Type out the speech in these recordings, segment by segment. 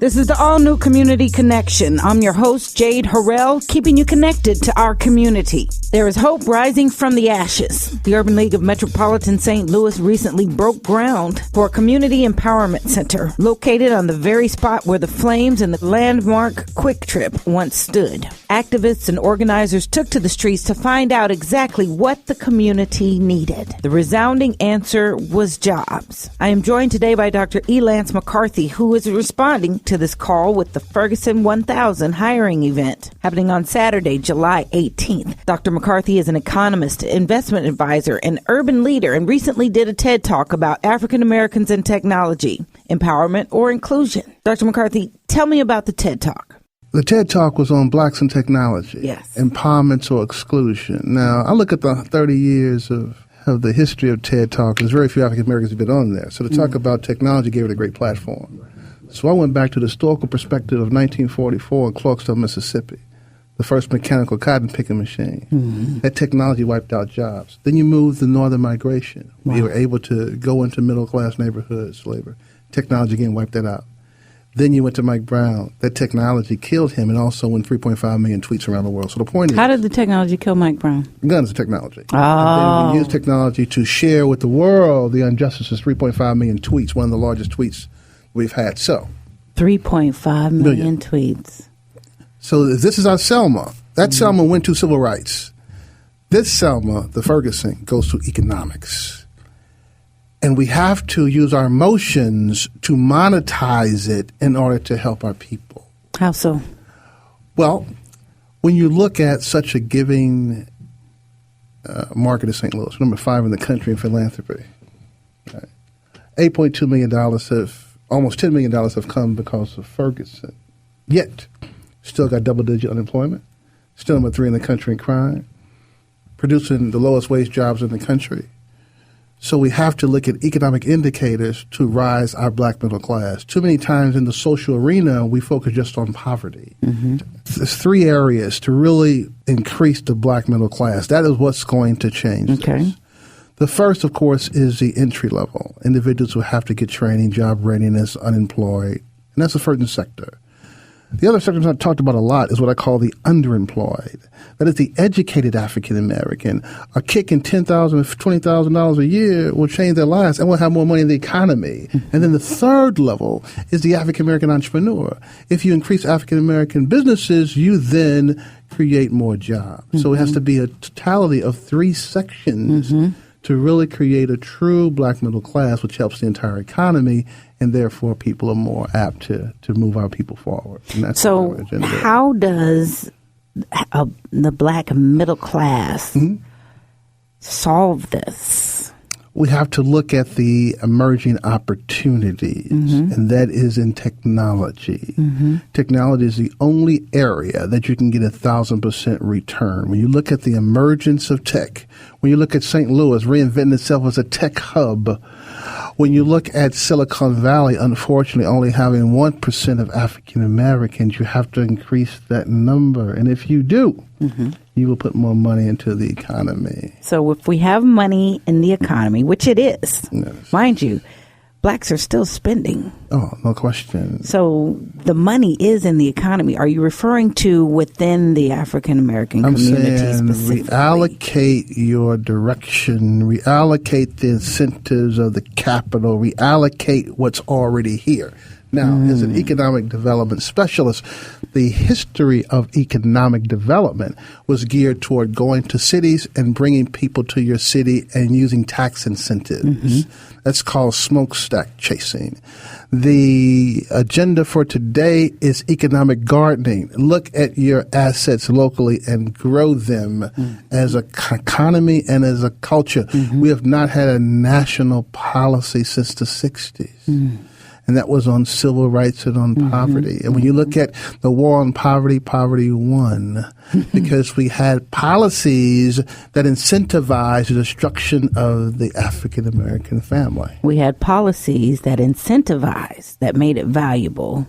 This is the all-new Community Connection. I'm your host, Jade Harrell, keeping you connected to our community. There is hope rising from the ashes. The Urban League of Metropolitan St. Louis recently broke ground for a community empowerment center located on the very spot where the Flames and the landmark Quick Trip once stood. Activists and organizers took to the streets to find out exactly what the community needed. The resounding answer was jobs. I am joined today by Dr. Lance McCarthy, who is responding to this call with the Ferguson 1000 hiring event happening on Saturday, July 18th. Dr. McCarthy is an economist, investment advisor, and urban leader, and recently did a TED Talk about African Americans and technology, empowerment, or inclusion. Dr. McCarthy, tell me about the TED Talk. The TED Talk was on blacks and technology, yes, empowerment or exclusion. Now, I look at the 30 years of the history of TED Talk. There's very few African Americans who've been on there. So to talk about technology gave it a great platform. So I went back to the historical perspective of 1944 in Clarksville, Mississippi, the first mechanical cotton picking machine. Mm-hmm. That technology wiped out jobs. Then you moved the northern migration. Wow. We were able to go into middle-class neighborhoods, labor. Technology again wiped that out. Then you went to Mike Brown. That technology killed him and also went 3.5 million tweets around the world. So the point is... How did the technology kill Mike Brown? Guns are technology. Oh. And then we use technology to share with the world the injustices, 3.5 million tweets, one of the largest tweets we've had. So 3.5 million tweets. So this is our Selma. That Selma went to civil rights. This Selma, the Ferguson, goes to economics. And we have to use our emotions to monetize it in order to help our people. How so? Well, when you look at such a giving market as St. Louis, number 5 in the country in philanthropy, right? $8.2 million almost $10 million have come because of Ferguson. Yet, still got double-digit unemployment, still number 3 in the country in crime, producing the lowest wage jobs in the country. So we have to look at economic indicators to rise our black middle class. Too many times in the social arena, we focus just on poverty. Mm-hmm. There's 3 areas to really increase the black middle class. That is what's going to change this. The first, of course, is the entry level. Individuals who have to get training, job readiness, unemployed. And that's the first sector. The other sector I've talked about a lot is what I call the underemployed. That is the educated African American. A kick in $10,000 or $20,000 a year will change their lives and will have more money in the economy. Mm-hmm. And then the third level is the African American entrepreneur. If you increase African American businesses, you then create more jobs. Mm-hmm. So it has to be a totality of 3 sections. Mm-hmm. to really create a true black middle class, which helps the entire economy, and therefore people are more apt to move our people forward. And that's so how does the black middle class solve this? We have to look at the emerging opportunities, and that is in technology. Mm-hmm. Technology is the only area that you can get 1,000% return. When you look at the emergence of tech, when you look at St. Louis reinventing itself as a tech hub, when you look at Silicon Valley, unfortunately, only having 1% of African Americans, you have to increase that number. And if you do, you will put more money into the economy. So if we have money in the economy, which it is, mind you, blacks are still spending. Oh, no question. So the money is in the economy. Are you referring to within the African American community specifically? Reallocate your direction, reallocate the incentives of the capital, reallocate what's already here. Now, as an economic development specialist, the history of economic development was geared toward going to cities and bringing people to your city and using tax incentives. That's called smokestack chasing. The agenda for today is economic gardening. Look at your assets locally and grow them as an economy and as a culture. We have not had a national policy since the 60s. And that was on civil rights and on poverty. And when you look at the war on poverty, poverty won because we had policies that incentivized the destruction of the African American family. We had policies that incentivized, that made it valuable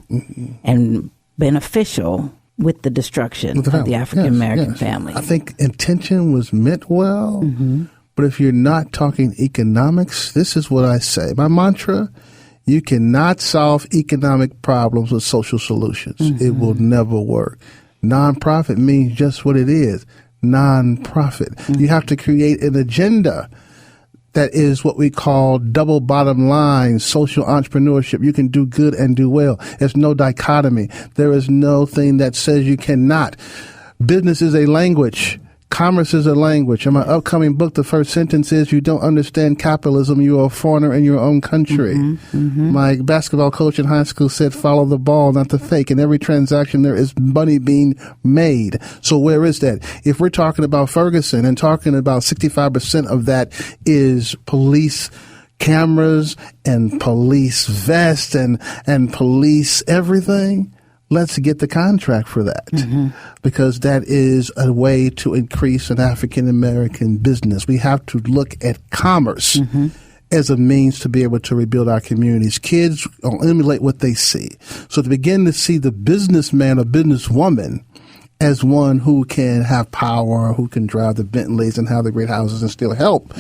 and beneficial with the destruction of the African American family. I think intention was meant well, but if you're not talking economics, this is what I say. My mantra You cannot solve economic problems with social solutions. It will never work. Nonprofit means just what it is, nonprofit. You have to create an agenda that is what we call double bottom line, social entrepreneurship. You can do good and do well. There's no dichotomy. There is no thing that says you cannot. Business is a language. Commerce is a language. In my upcoming book, the first sentence is, you don't understand capitalism, you are a foreigner in your own country. My basketball coach in high school said, follow the ball, not the fake. In every transaction, there is money being made. So where is that? If we're talking about Ferguson and talking about 65% of that is police cameras and police vests and police everything, let's get the contract for that, because that is a way to increase an African-American business. We have to look at commerce as a means to be able to rebuild our communities. Kids will emulate what they see. So to begin to see the businessman or businesswoman as one who can have power, who can drive the Bentleys and have the great houses and still help,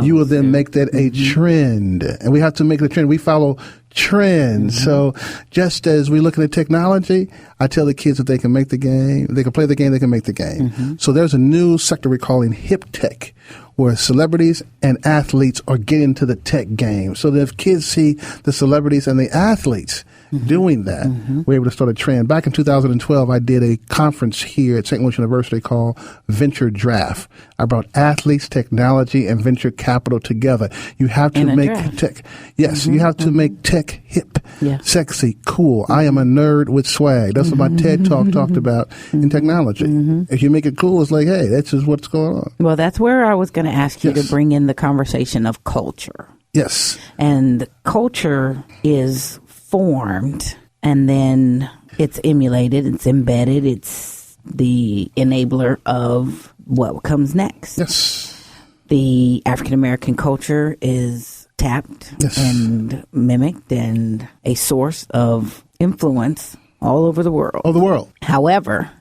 you will then make that a trend. And we have to make it a trend. We follow trends. So just as we look at technology, I tell the kids that they can make the game, they can play the game, they can make the game. So there's a new sector we're calling hip tech, where celebrities and athletes are getting to the tech game. So that if kids see the celebrities and the athletes doing that, we're able to start a trend. Back in 2012, I did a conference here at St. Louis University called Venture Draft. I brought athletes, technology, and venture capital together. You have to make tech. Yes, you have to make tech hip, sexy, cool. I am a nerd with swag. That's what my TED Talk talked about in technology. If you make it cool, it's like, hey, that's just what's going on. Well, that's where I was going to ask you to bring in the conversation of culture. Yes. And culture is formed, and then it's emulated, it's embedded, it's the enabler of what comes next. Yes. The African American culture is tapped and mimicked and a source of influence all over the world. Oh, the world. However,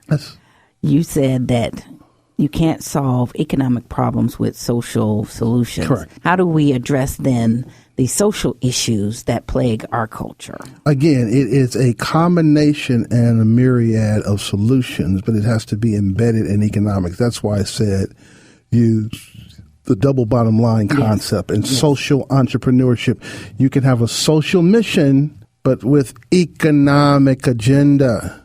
you said that you can't solve economic problems with social solutions. Correct. How do we address then the social issues that plague our culture? Again, it is a combination and a myriad of solutions, but it has to be embedded in economics. That's why I said use the double bottom line concept and social entrepreneurship. You can have a social mission, but with economic agenda.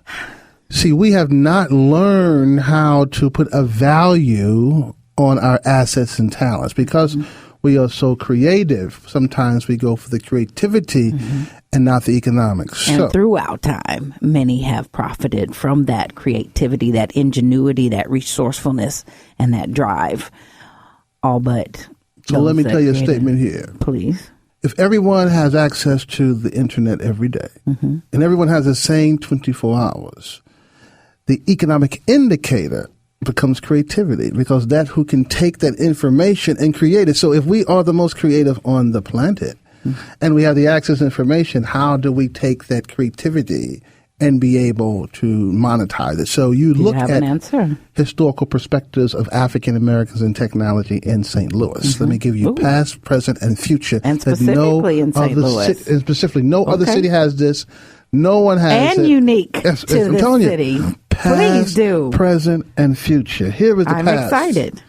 See, we have not learned how to put a value on our assets and talents because we are so creative. Sometimes we go for the creativity and not the economics. And throughout time, many have profited from that creativity, that ingenuity, that resourcefulness, and that drive. All but so let me tell you a statement here. Please. If everyone has access to the internet every day and everyone has the same 24 hours, the economic indicator becomes creativity because that who can take that information and create it. So if we are the most creative on the planet and we have the access to information, how do we take that creativity and be able to monetize it? So you look at historical perspectives of African Americans in technology in St. Louis. Let me give you past, present, and future. And specifically in St. Louis. And specifically, no other city has this. No one has and it. Unique to this city. You, past, please do. Present, and future. Here is the past. I'm excited.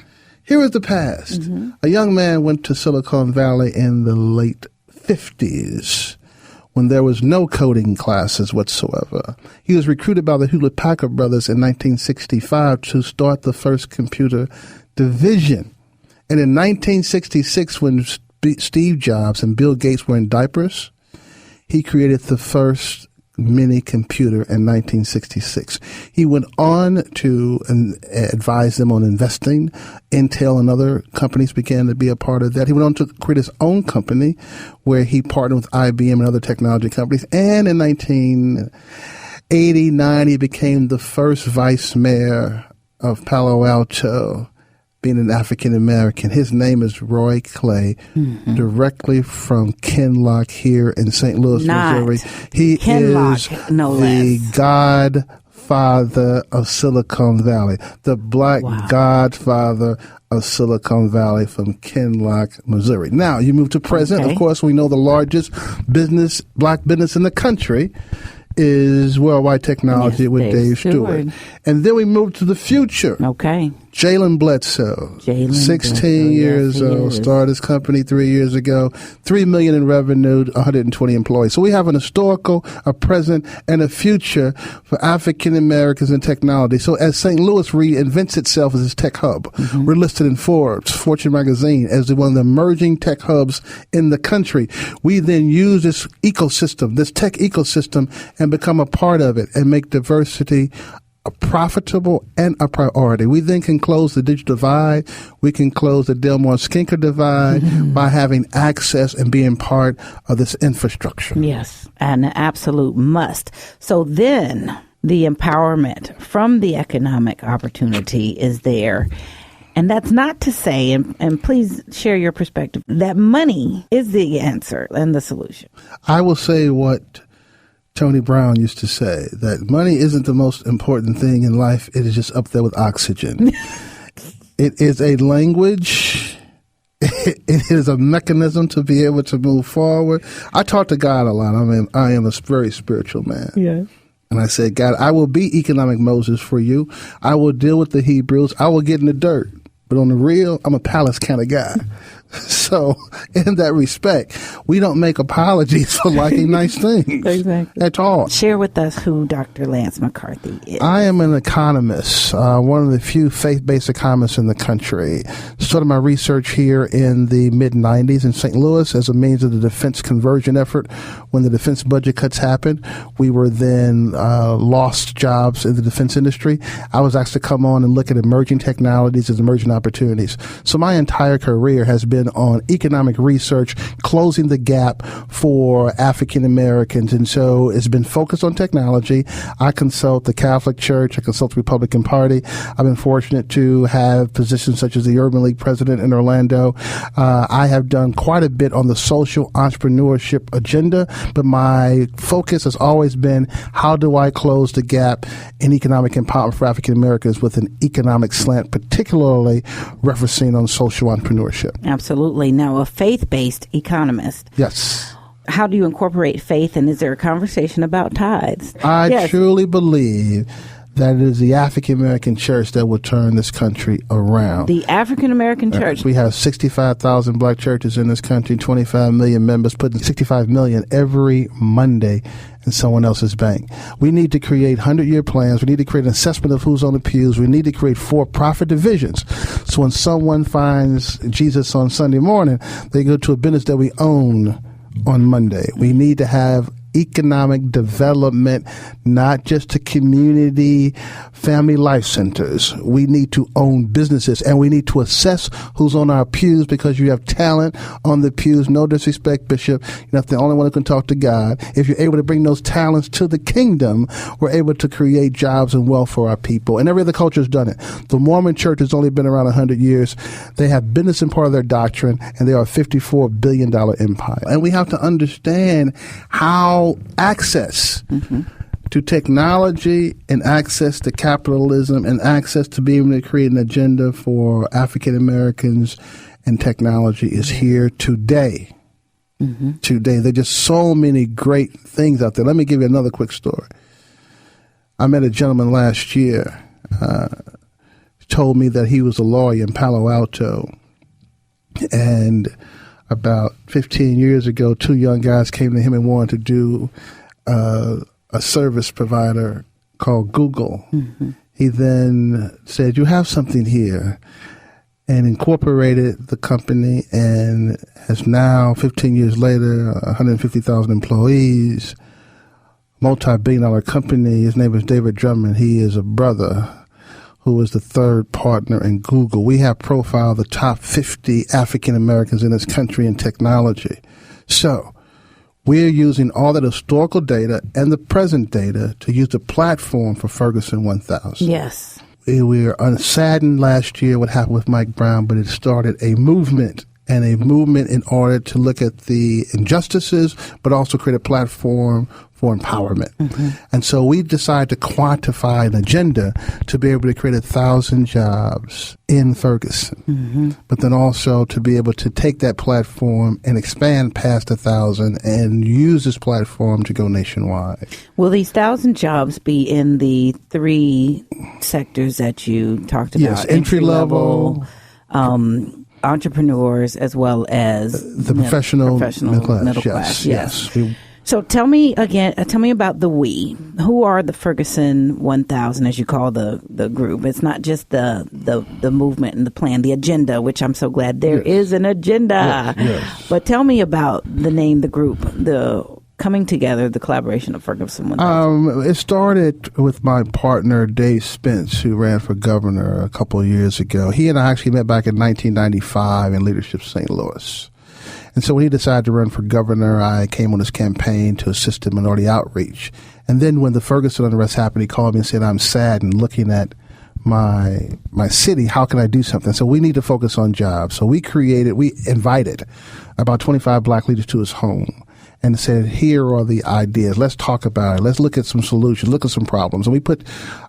Here is the past. A young man went to Silicon Valley in the late 50s when there was no coding classes whatsoever. He was recruited by the Hewlett-Packard brothers in 1965 to start the first computer division. And in 1966, when Steve Jobs and Bill Gates were in diapers, he created the first mini computer in 1966. He went on to advise them on investing. Intel and other companies began to be a part of that. He went on to create his own company where he partnered with IBM and other technology companies. And in 1989, he became the first vice mayor of Palo Alto, being an African American. His name is Roy Clay, directly from Kinloch here in St. Louis, Missouri. He Kinloch, is the godfather godfather of Silicon Valley, the black godfather of Silicon Valley from Kinloch, Missouri. Now, you move to present. Okay. Of course, we know the largest black business in the country is Worldwide Technology with Dave Stewart. And then we move to the future. Okay. Jalen Bledsoe, 16 years old, started his company 3 years ago, $3 million in revenue, 120 employees. So we have an historical, a present, and a future for African Americans in technology. So as St. Louis reinvents itself as its tech hub, we're listed in Forbes, Fortune magazine, as one of the emerging tech hubs in the country. We then use this ecosystem, this tech ecosystem, and become a part of it and make diversity profitable and a priority. We then can close the digital divide. We can close the Delmore Skinker divide by having access and being part of this infrastructure. Yes, an absolute must. So then the empowerment from the economic opportunity is there. And that's not to say, and please share your perspective, that money is the answer and the solution. I will say what Tony Brown used to say, that money isn't the most important thing in life. It is just up there with oxygen. It is a language. It is a mechanism to be able to move forward. I talk to God a lot. I am a very spiritual man. Yeah. And I said, God, I will be economic Moses for you. I will deal with the Hebrews. I will get in the dirt. But on the real, I'm a palace kind of guy. So in that respect, we don't make apologies for liking nice things. Exactly. At all. Share with us who Dr. Lance McCarthy is. I am an economist, one of the few faith-based economists in the country. Started my research here in the mid-'90s in St. Louis as a means of the defense conversion effort. When the defense budget cuts happened, we were then lost jobs in the defense industry. I was asked to come on and look at emerging technologies as emerging opportunities. So my entire career has been on economic research, closing the gap for African Americans. And so it's been focused on technology. I consult the Catholic Church. I consult the Republican Party. I've been fortunate to have positions such as the Urban League president in Orlando. I have done quite a bit on the social entrepreneurship agenda, but my focus has always been, how do I close the gap in economic empowerment for African Americans with an economic slant, particularly referencing on social entrepreneurship. Absolutely. Now, a faith-based economist. Yes. How do you incorporate faith, and is there a conversation about tithes? I truly believe that it is the African American church that will turn this country around. The African American church. We have 65,000 black churches in this country, 25 million members, putting 65 million every Monday in someone else's bank. We need to create 100-year plans. We need to create an assessment of who's on the pews. We need to create for-profit divisions. So when someone finds Jesus on Sunday morning, they go to a business that we own on Monday. We need to have economic development, not just to community family life centers. We need to own businesses, and we need to assess who's on our pews, because you have talent on the pews. No disrespect, Bishop. You're not the only one who can talk to God. If you're able to bring those talents to the kingdom, we're able to create jobs and wealth for our people. And every other culture has done it. The Mormon church has only been around 100 years. They have business in part of their doctrine, and they are a $54 billion empire. And we have to understand how access to technology and access to capitalism and access to being able to create an agenda for African Americans and technology is here today. Today. There are just so many great things out there. Let me give you another quick story. I met a gentleman last year, told me that he was a lawyer in Palo Alto, and about 15 years ago, two young guys came to him and wanted to do a service provider called Google. He then said, you have something here, and incorporated the company, and has now, 15 years later, 150,000 employees, multi-billion-dollar company. His name is David Drummond. He is a brother who is the third partner in Google. We have profiled the top 50 African Americans in this country in technology. So we're using all that historical data and the present data to use the platform for Ferguson 1000. Yes. We were unsaddened last year what happened with Mike Brown, but it started a movement and a movement in order to look at the injustices, but also create a platform for empowerment. And so we decided to quantify an agenda to be able to create 1,000 jobs in Ferguson, but then also to be able to take that platform and expand past 1,000 and use this platform to go nationwide. Will these 1,000 jobs be in the 3 sectors that you talked about? Yes, entry level, entrepreneurs, as well as the professional middle class. Yes. So tell me about the we. Who are the Ferguson 1000, as you call the group? It's not just the movement and the plan, the agenda, which I'm so glad there is an agenda. Yes. But tell me about the name, the group, the coming together, the collaboration of Ferguson 1000. It started with my partner, Dave Spence, who ran for governor a couple of years ago. He and I actually met back in 1995 in Leadership St. Louis. And so when he decided to run for governor, I came on his campaign to assist in minority outreach. And then when the Ferguson unrest happened, he called me and said, I'm sad and looking at my city. How can I do something? So we need to focus on jobs. So we invited about 25 black leaders to his home and said, here are the ideas. Let's talk about it. Let's look at some solutions, look at some problems. And we put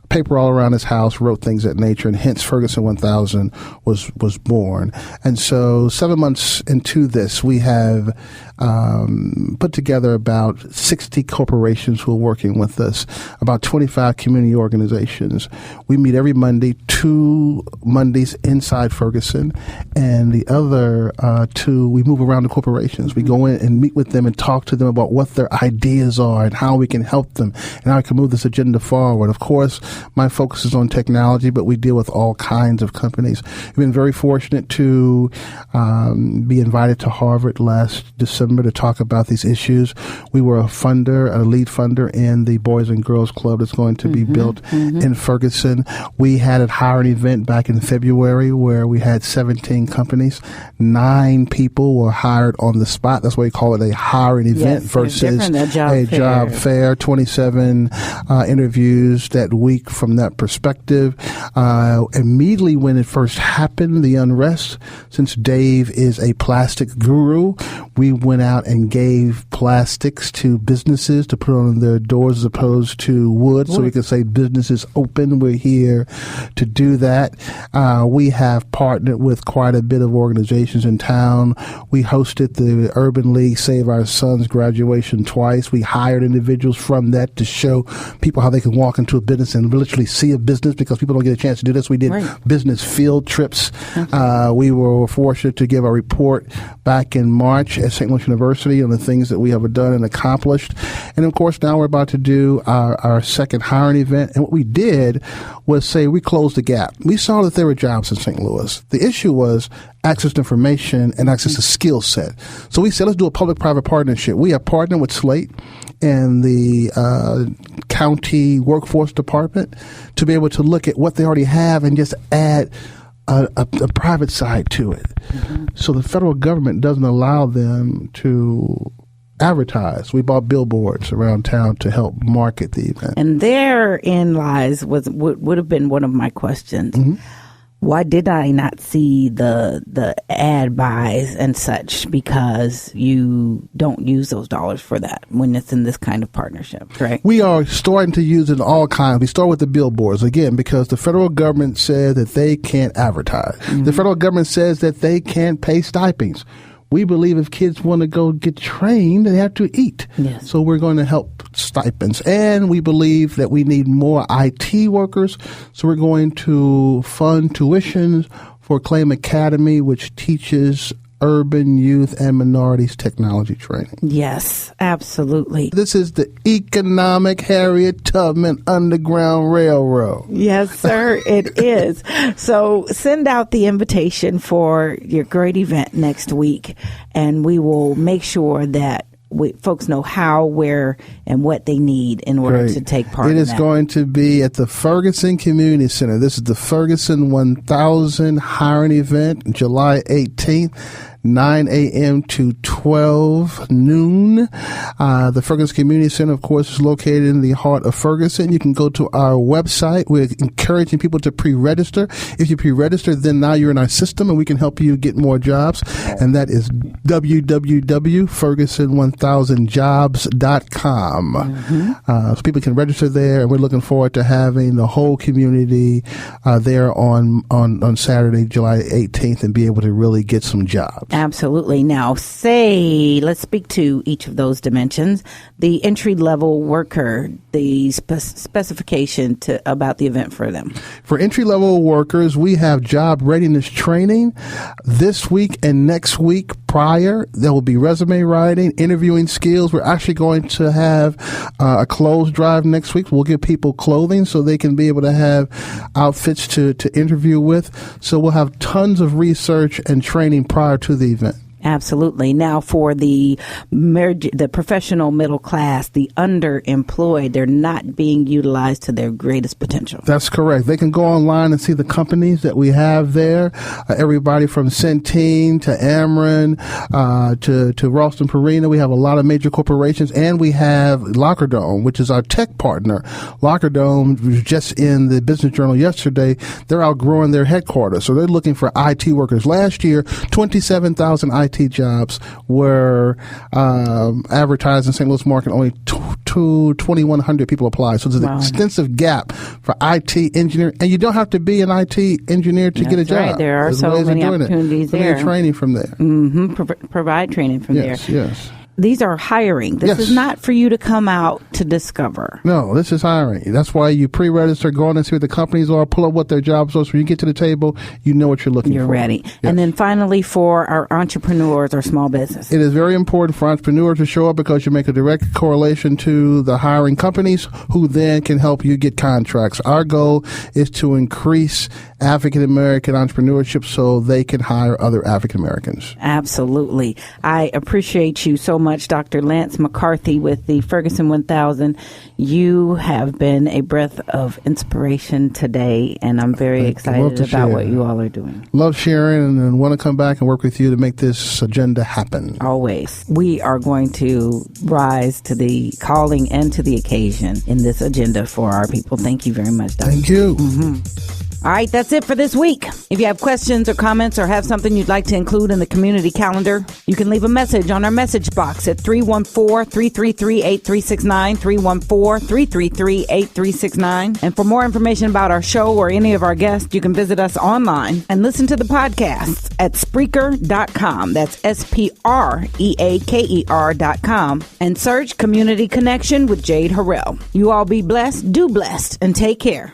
paper all around his house, wrote things of that nature, and hence Ferguson 1000 was born. And so 7 months into this, we have put together about 60 corporations who are working with us, about 25 community organizations. We meet every Monday, 2 Mondays inside Ferguson, and the other 2, we move around the corporations. We go in and meet with them and talk to them about what their ideas are and how we can help them and how we can move this agenda forward. Of course, my focus is on technology, but we deal with all kinds of companies. We've been very fortunate to be invited to Harvard last December to talk about these issues. We were a lead funder in the Boys and Girls Club that's going to be built in Ferguson. We had a hiring event back in February where we had 17 companies. 9 people were hired on the spot. That's why we call it a hiring event versus a job fair. 27 interviews that week from that perspective. Immediately when it first happened, the unrest, since Dave is a plastic guru, we went out and gave plastics to businesses to put on their doors as opposed to wood. So we could say businesses open. We're here to do that. We have partnered with quite a bit of organizations in town. We hosted the Urban League Save Our Sons graduation twice. We hired individuals from that to show people how they can walk into a business and literally see a business, because people don't get a chance to do this. We did business field trips. We were fortunate to give a report back in March at St. Louis University on the things that we have done and accomplished. And of course, now we're about to do our second hiring event. And what we did was say we closed the gap. We saw that there were jobs in St. Louis. The issue was access to information and access to skill set. So we said, let's do a public-private partnership. We have partnered with SLATE and the county workforce department to be able to look at what they already have and just add a private side to it. So the federal government doesn't allow them to advertise. We bought billboards around town to help market the event. And therein lies would have been one of my questions. Why did I not see the ad buys and such? Because you don't use those dollars for that when it's in this kind of partnership, correct? We are starting to use it in all kinds. We start with the billboards, again, because the federal government said that they can't advertise. The federal government says that they can't pay stipends. We believe if kids want to go get trained, they have to eat. Yes. So we're going to help stipends. And we believe that we need more IT workers. So we're going to fund tuitions for Claim Academy, which teaches urban youth and minorities technology training. Yes, absolutely. This is the economic Harriet Tubman Underground Railroad. Yes, sir, it is. So send out the invitation for your great event next week, and we will make sure that folks know how, where, and what they need in order to take part in that. It is going to be at the Ferguson Community Center. This is the Ferguson 1000 hiring event, July 18th. 9 a.m. to 12 noon. The Ferguson Community Center, of course, is located in the heart of Ferguson. You can go to our website. We're encouraging people to pre-register. If you pre-register, then now you're in our system and we can help you get more jobs. And that is www.ferguson1000jobs.com. So people can register there, and we're looking forward to having the whole community there on Saturday, July 18th, and be able to really get some jobs. Absolutely. Now, let's speak to each of those dimensions. The entry-level worker, the specification about the event for them. For entry-level workers, we have job readiness training this week and next week prior. There will be resume writing, interviewing skills. We're actually going to have a clothes drive next week. We'll give people clothing so they can be able to have outfits to interview with. So we'll have tons of research and training prior to the event. Absolutely. Now, for the professional middle class, the underemployed, they're not being utilized to their greatest potential. That's correct. They can go online and see the companies that we have there. Everybody from Centene to Ameren to Ralston Purina. We have a lot of major corporations, and we have Lockerdome, which is our tech partner. Lockerdome was just in the Business Journal yesterday. They're outgrowing their headquarters, so they're looking for IT workers. Last year, 27,000 IT jobs were advertised in St. Louis market. Only 2,100 people applied. So there's an extensive gap for IT engineer, and you don't have to be an IT engineer to get a job. Right. There are so many opportunities there. Provide training from there. Provide training from there. Yes. These are hiring. This is not for you to come out to discover. No, this is hiring. That's why you pre-register, go on and see what the companies are, pull up what their jobs are, so when you get to the table, you know what you're looking for. You're ready. Yes. And then finally, for our entrepreneurs or small business. It is very important for entrepreneurs to show up because you make a direct correlation to the hiring companies who then can help you get contracts. Our goal is to increase African-American entrepreneurship so they can hire other African-Americans. Absolutely. I appreciate you so much, Dr. Lance McCarthy with the Ferguson 1000. You have been a breath of inspiration today, and I'm very excited about what you all are doing. Love sharing and want to come back and work with you to make this agenda happen. Always. We are going to rise to the calling and to the occasion in this agenda for our people. Thank you very much, Dr. Thank you. All right, that's it for this week. If you have questions or comments or have something you'd like to include in the community calendar, you can leave a message on our message box at 314-333-8369, 314-333-8369. And for more information about our show or any of our guests, you can visit us online and listen to the podcasts at Spreaker.com. That's Spreaker.com. And search Community Connection with Jade Harrell. You all be blessed, do blessed, and take care.